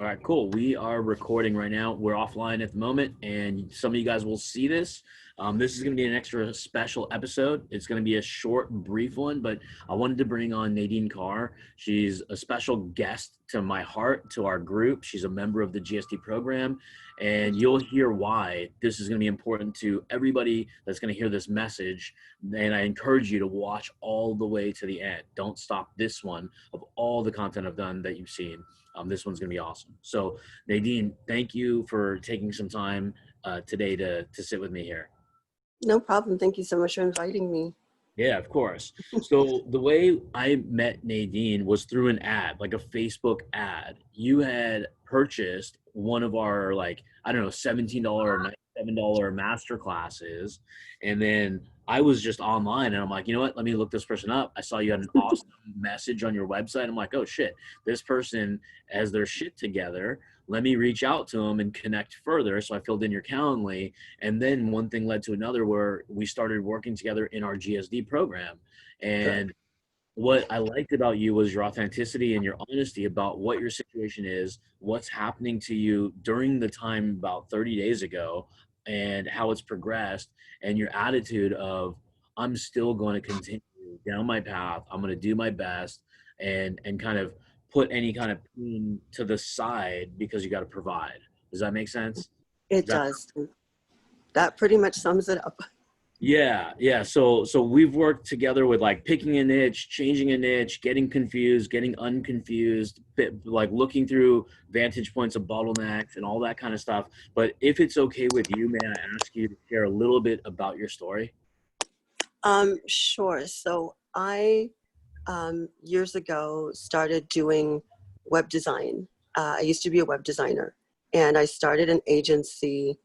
All right, cool. We are recording right now. We're offline at the moment, and some of you guys will see this. This is going to be an extra special episode. It's going to be a short, brief one, but I wanted to bring on Nadine Carr. She's a special guest to my heart, to our group. She's a member of the GSD program, and you'll hear why this is going to be important to everybody that's going to hear this message. And I encourage you to watch all the way to the end. Don't stop this one of all the content I've done that you've seen. This one's going to be awesome. So Nadine, thank you for taking some time today to sit with me here. No problem. Thank you so much for inviting me. Yeah, of course. So the way I met Nadine was through an ad, like a Facebook ad. You had purchased one of our, like, I don't know, $17 or $97 master classes. And then I was just online and I'm like, you know what, let me look this person up. I saw you had an awesome message on your website. I'm like, oh shit, this person has their shit together. Let me reach out to them and connect further. So I filled in your Calendly. And then one thing led to another where we started working together in our GSD program. And what I liked about you was your authenticity and your honesty about what your situation is, what's happening to you during the time about 30 days ago, and how it's progressed, and your attitude of, I'm still going to continue down my path. I'm going to do my best and kind of put any kind of pain to the side because you got to provide. Does that make sense? It does. That pretty much sums it up. Yeah. So we've worked together with like picking a niche, changing a niche, getting confused, getting unconfused, like looking through vantage points of bottlenecks and all that kind of stuff. But if it's okay with you, may I ask you to share a little bit about your story? Sure. So I, years ago, started doing web design. I used to be a web designer, and I started an agency,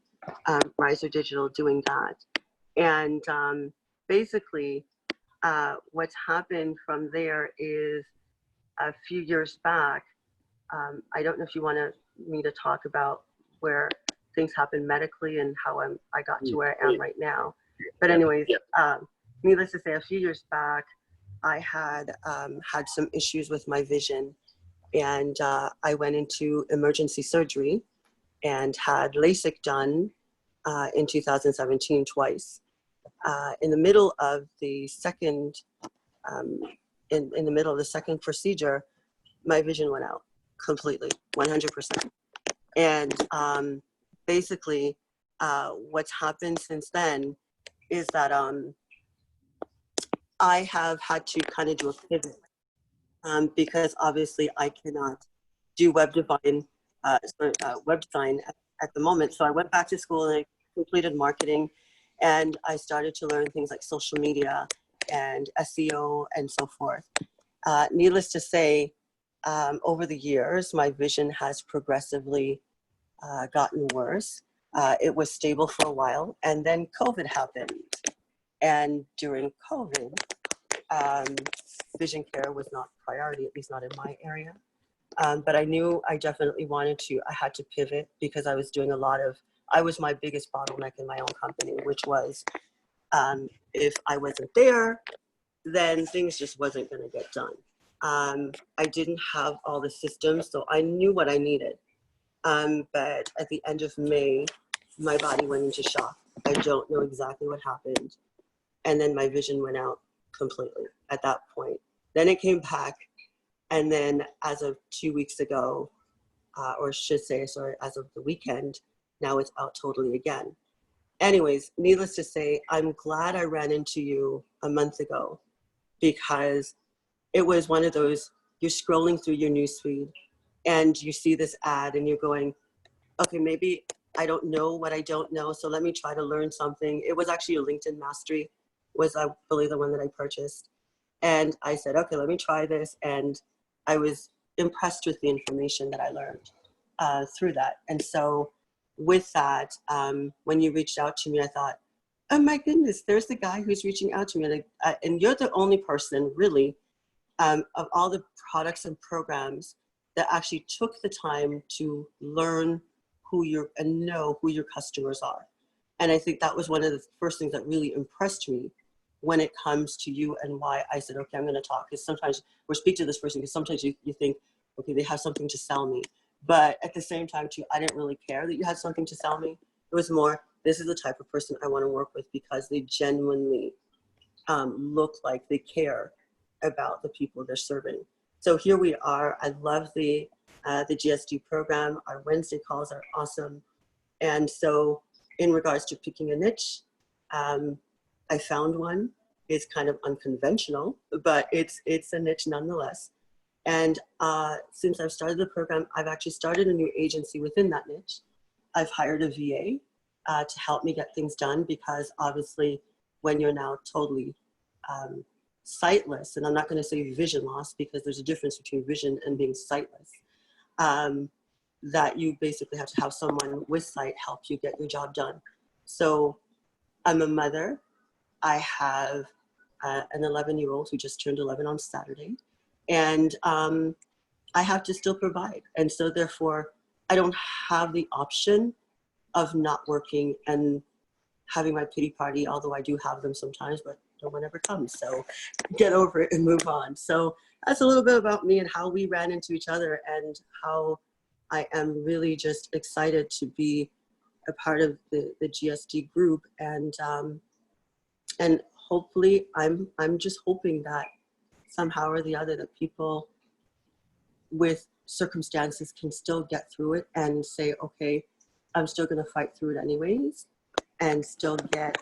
Riser Digital, doing that. And basically, what's happened from there is a few years back, I don't know if you want me to talk about where things happened medically and how I got to where I am right now. But anyways, needless to say, a few years back, I had had some issues with my vision, and I went into emergency surgery and had LASIK done in 2017 twice. In the middle of the second, in the middle of the second procedure, my vision went out completely, 100%. And basically, what's happened since then is that I have had to kind of do a pivot because obviously I cannot do web design at the moment. So I went back to school and I completed marketing. And I started to learn things like social media and SEO and so forth. Needless to say, over the years, my vision has progressively gotten worse. It was stable for a while, and then COVID happened. And during COVID, vision care was not a priority, at least not in my area. But I knew I definitely wanted to, I had to pivot because I was doing I was my biggest bottleneck in my own company, which was if I wasn't there, then things just wasn't going to get done. I didn't have all the systems, so I knew what I needed. But at the end of May, my body went into shock. I don't know exactly what happened. And then my vision went out completely at that point. Then it came back. And then as of 2 weeks ago, or should say, sorry, as of the weekend, now it's out totally again. Anyways, needless to say, I'm glad I ran into you a month ago because it was one of those, you're scrolling through your newsfeed and you see this ad and you're going, okay, maybe I don't know what I don't know, so let me try to learn something. It was actually a LinkedIn Mastery, was I believe the one that I purchased. And I said, okay, let me try this. And I was impressed with the information that I learned through that. And so with that, when you reached out to me, I thought, oh my goodness, there's the guy who's reaching out to me. And you're the only person really of all the products and programs that actually took the time to learn and know who your customers are. And I think that was one of the first things that really impressed me when it comes to you and why I said, okay, I'm going to talk. Because sometimes, or speak to this person, because sometimes you think, okay, they have something to sell me. But at the same time too, I didn't really care that you had something to sell me. It was more, this is the type of person I want to work with because they genuinely look like they care about the people they're serving. So here we are. I love the GSD program. Our Wednesday calls are awesome. And so in regards to picking a niche, I found one. It's kind of unconventional, but it's a niche nonetheless. And since I've started the program, I've actually started a new agency within that niche. I've hired a VA to help me get things done because obviously when you're now totally sightless, and I'm not going to say vision loss because there's a difference between vision and being sightless, that you basically have to have someone with sight help you get your job done. So I'm a mother. I have an 11-year-old who just turned 11 on Saturday. And I have to still provide. And so therefore, I don't have the option of not working and having my pity party, although I do have them sometimes, but no one ever comes. So get over it and move on. So that's a little bit about me and how we ran into each other and how I am really just excited to be a part of the GSD group. And hopefully I'm just hoping that somehow or the other that people with circumstances can still get through it and say, okay, I'm still going to fight through it anyways and still get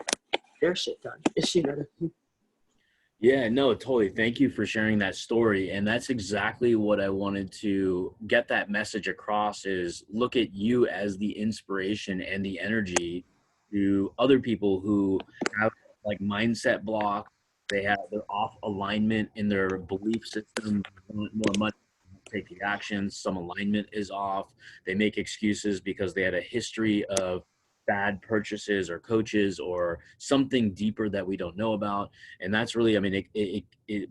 their shit done. You know what I mean? Yeah, no, totally. Thank you for sharing that story. And that's exactly what I wanted to get that message across is look at you as the inspiration and the energy to other people who have like mindset blocks. They're off alignment in their belief system, they want more money, take the actions. Some alignment is off. They make excuses because they had a history of bad purchases or coaches or something deeper that we don't know about. And that's really, I mean,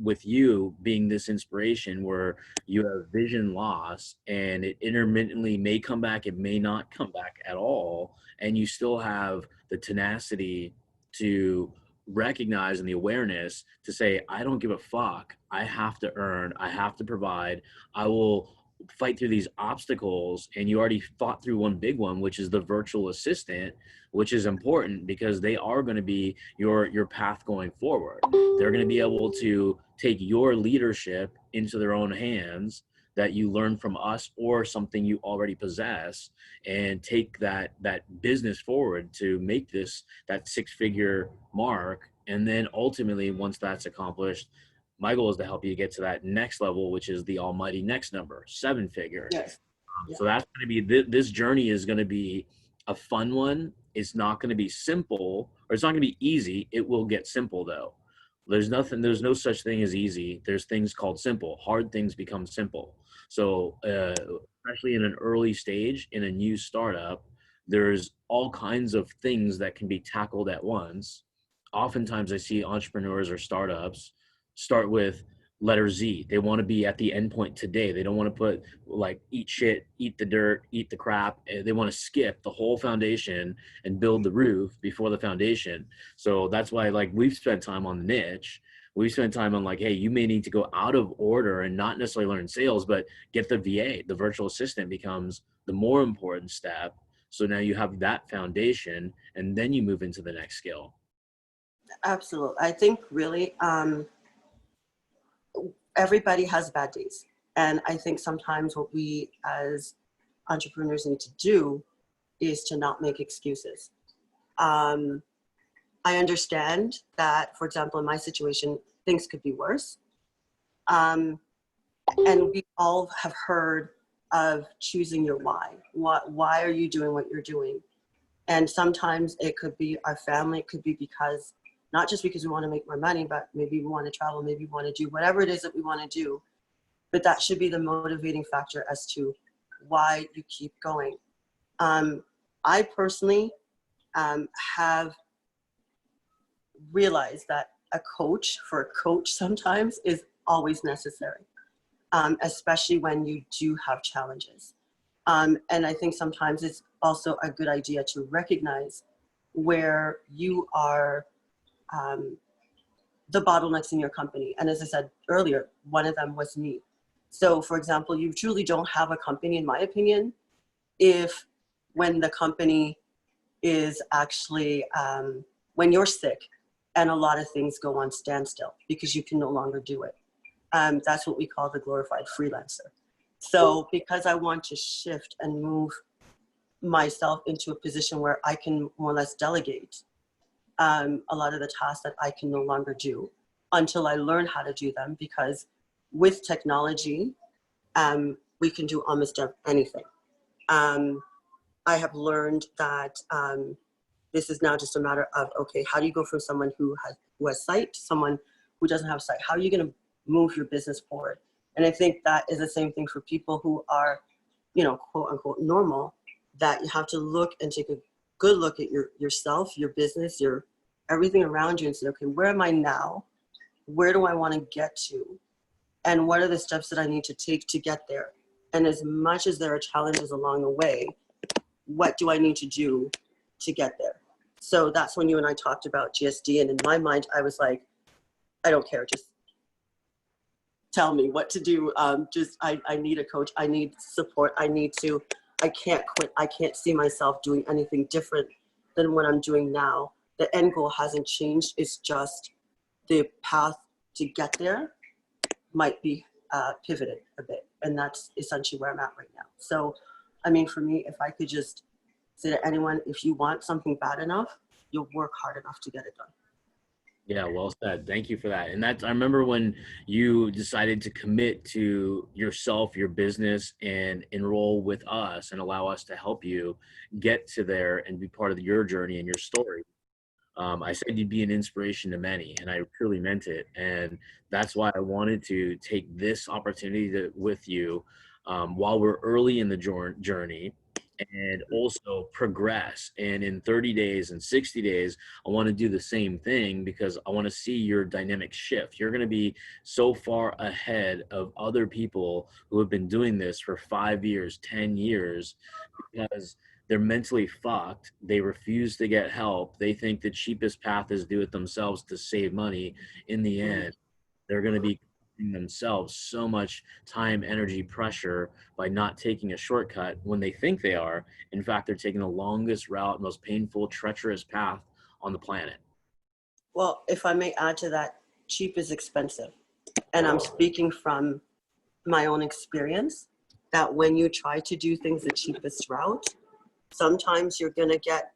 with you being this inspiration where you have vision loss and it intermittently may come back, it may not come back at all. And you still have the tenacity to recognize and the awareness to say, I don't give a fuck. I have to earn, I have to provide. I will fight through these obstacles. And you already fought through one big one, which is the virtual assistant, which is important because they are going to be your path going forward. They're going to be able to take your leadership into their own hands that you learn from us or something you already possess and take that business forward to make this that six-figure mark. And then ultimately, once that's accomplished, my goal is to help you get to that next level, which is the almighty next number, 7-figure. Yes. Yeah. So that's going to be, this journey is going to be a fun one. It's not going to be simple, or it's not going to be easy. It will get simple though. There's no such thing as easy. There's things called simple. Hard things become simple. So especially in an early stage, in a new startup, there's all kinds of things that can be tackled at once. Oftentimes I see entrepreneurs or startups start with letter Z. They want to be at the end point today. They don't want to put like eat shit, eat the dirt, eat the crap. They want to skip the whole foundation and build the roof before the foundation. So that's why like we've spent time on the niche. We've spent time on like, hey, you may need to go out of order and not necessarily learn sales, but get the VA. The virtual assistant becomes the more important step. So now you have that foundation and then you move into the next skill. Absolutely. I think really everybody has bad days. And I think sometimes what we as entrepreneurs need to do is to not make excuses. I understand that, for example, in my situation, things could be worse. And we all have heard of choosing your why. Why are you doing what you're doing? And sometimes it could be our family. It could be because, not just because we want to make more money, but maybe we want to travel, maybe we want to do whatever it is that we want to do. But that should be the motivating factor as to why you keep going. I personally have realized that a coach for a coach sometimes is always necessary, especially when you do have challenges. And I think sometimes it's also a good idea to recognize where you are the bottlenecks in your company. And as I said earlier, one of them was me. So, for example, you truly don't have a company, in my opinion, if when the company is actually when you're sick and a lot of things go on standstill because you can no longer do it. That's what we call the glorified freelancer. So because I want to shift and move myself into a position where I can more or less delegate a lot of the tasks that I can no longer do until I learn how to do them, because with technology, we can do almost anything. I have learned that this is now just a matter of, okay, how do you go from someone who has sight to someone who doesn't have sight? How are you going to move your business forward? And I think that is the same thing for people who are, quote unquote normal, that you have to look and take a good look at yourself, your business, your everything around you, and say, okay, where am I now? Where do I want to get to? And what are the steps that I need to take to get there? And as much as there are challenges along the way, what do I need to do to get there? So that's when you and I talked about GSD. And in my mind, I was like, I don't care. Just tell me what to do. I need a coach. I need support. I can't quit. I can't see myself doing anything different than what I'm doing now. The end goal hasn't changed. It's just the path to get there might be pivoted a bit. And that's essentially where I'm at right now. So, I mean, for me, if I could just say to anyone, if you want something bad enough, you'll work hard enough to get it done. Yeah, well said. Thank you for that. And I remember when you decided to commit to yourself, your business, and enroll with us and allow us to help you get to there and be part of your journey and your story. I said you'd be an inspiration to many, and I truly meant it. And that's why I wanted to take this opportunity with you while we're early in the journey, and also progress. And in 30 days and 60 days, I want to do the same thing because I want to see your dynamic shift. You're going to be so far ahead of other people who have been doing this for 5 years, 10 years, because they're mentally fucked. They refuse to get help. They think the cheapest path is do it themselves to save money. In the end, they're going to be giving themselves so much time, energy, pressure by not taking a shortcut when they think they are. In fact, they're taking the longest route, most painful, treacherous path on the planet. Well, if I may add to that, cheap is expensive. And I'm speaking from my own experience that when you try to do things the cheapest route, sometimes you're going to get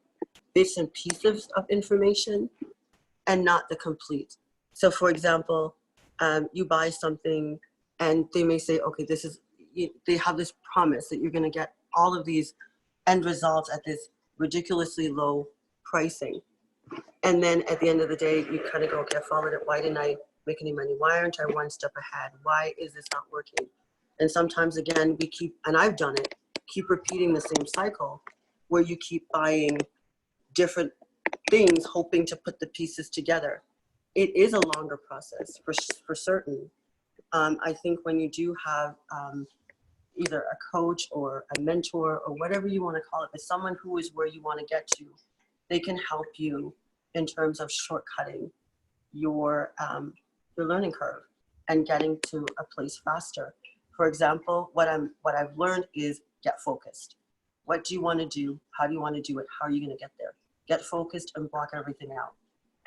bits and pieces of information and not the complete. So for example, you buy something and they may say, okay, they have this promise that you're going to get all of these end results at this ridiculously low pricing. And then at the end of the day, you kind of go, okay, I followed it. Why didn't I make any money? Why aren't I one step ahead? Why is this not working? And sometimes again, and I've done it, keep repeating the same cycle where you keep buying different things, hoping to put the pieces together. It is a longer process for certain. I think when you do have either a coach or a mentor or whatever you want to call it, but someone who is where you want to get to, they can help you in terms of shortcutting your learning curve and getting to a place faster. For example, what I've learned is get focused. What do you want to do? How do you want to do it? How are you going to get there? Get focused and block everything out.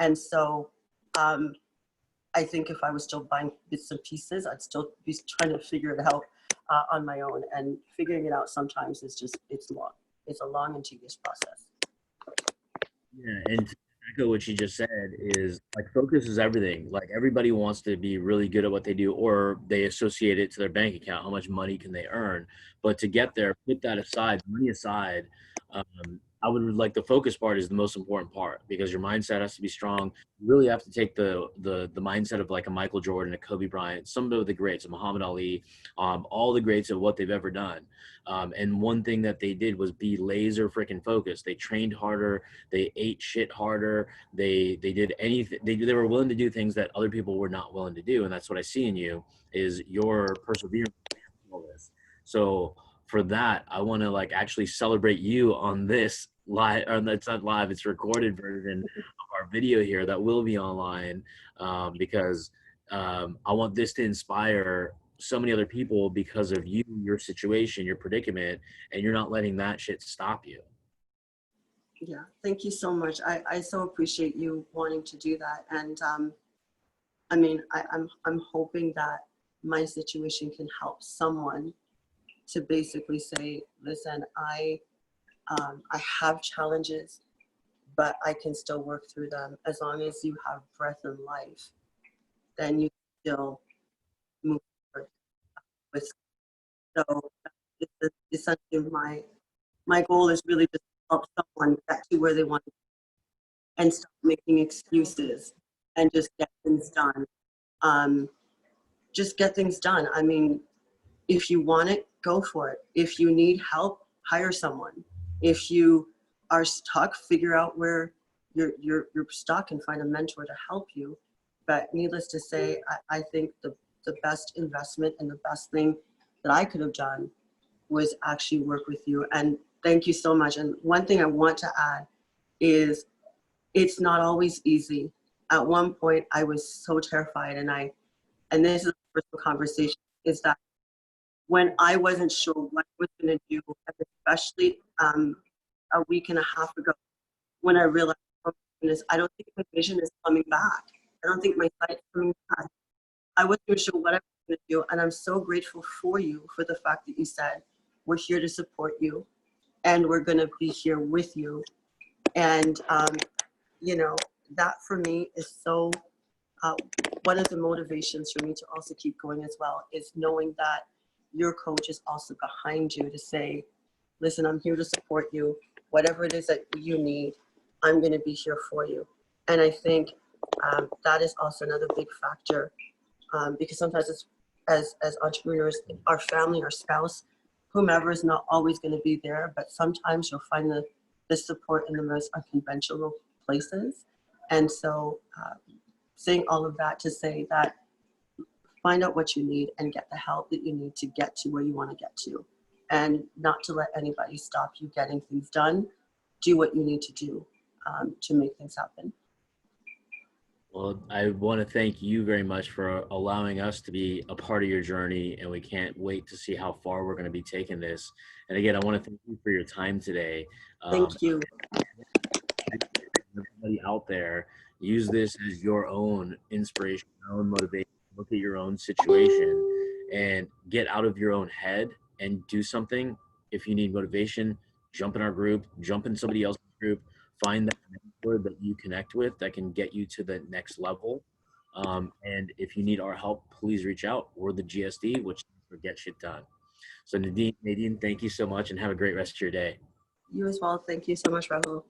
And so I think if I was still buying bits and pieces, I'd still be trying to figure it out on my own. And figuring it out sometimes is it's long. It's a long and tedious process. Yeah, and to echo what you just said is like focus is everything. Like everybody wants to be really good at what they do, or they associate it to their bank account. How much money can they earn? But to get there, put that aside, money aside. I would like the focus part is the most important part because your mindset has to be strong. You really have to take the mindset of like a Michael Jordan, a Kobe Bryant, some of the greats, a Muhammad Ali, all the greats of what they've ever done. And one thing that they did was be laser freaking focused. They trained harder. They ate shit harder. They did anything. They were willing to do things that other people were not willing to do. And that's what I see in you is your perseverance. All this. So for that, I want to like actually celebrate you on this live, or it's not live, it's recorded version of our video here that will be online because I want this to inspire so many other people because of you, your situation, your predicament, and you're not letting that shit stop you. Yeah, thank you so much. I so appreciate you wanting to do that. And I mean, I'm hoping that my situation can help someone to basically say, listen, I have challenges, but I can still work through them. As long as you have breath in life, then you still move forward with. So it's essentially my goal is really just to help someone get to where they want to and stop making excuses and just get things done. Um, just get things done. I mean, if you want it, go for it. If you need help, hire someone. If you are stuck, figure out where you're stuck and find a mentor to help you. But needless to say, I think the best investment and the best thing that I could have done was actually work with you. And thank you so much. And one thing I want to add is it's not always easy. At one point, I was so terrified, and this is a personal conversation, is that when I wasn't sure what I was going to do, especially a week and a half ago, when I realized, oh my goodness, I don't think my vision is coming back. I don't think my sight's coming back. I wasn't sure what I was going to do, and I'm so grateful for you for the fact that you said, we're here to support you, and we're going to be here with you. And you know, that for me is so, uh, one of the motivations for me to also keep going as well is knowing that your coach is also behind you to say, listen, I'm here to support you. Whatever it is that you need, I'm going to be here for you. And I think that is also another big factor, because sometimes it's, as entrepreneurs, our family, our spouse, whomever is not always going to be there, but sometimes you'll find the support in the most unconventional places. And so saying all of that to say that find out what you need and get the help that you need to get to where you want to get to, and not to let anybody stop you getting things done. Do what you need to do to make things happen. Well, I want to thank you very much for allowing us to be a part of your journey, and we can't wait to see how far we're going to be taking this. And again, I want to thank you for your time today. Thank you. Everybody out there, use this as your own inspiration, your own motivation. Look at your own situation and get out of your own head and do something. If you need motivation, jump in our group, jump in somebody else's group, find that mentor that you connect with that can get you to the next level. And if you need our help, please reach out. We're the GSD, which stands for Get Shit Done. So Nadine, thank you so much and have a great rest of your day. You as well. Thank you so much, Rahul.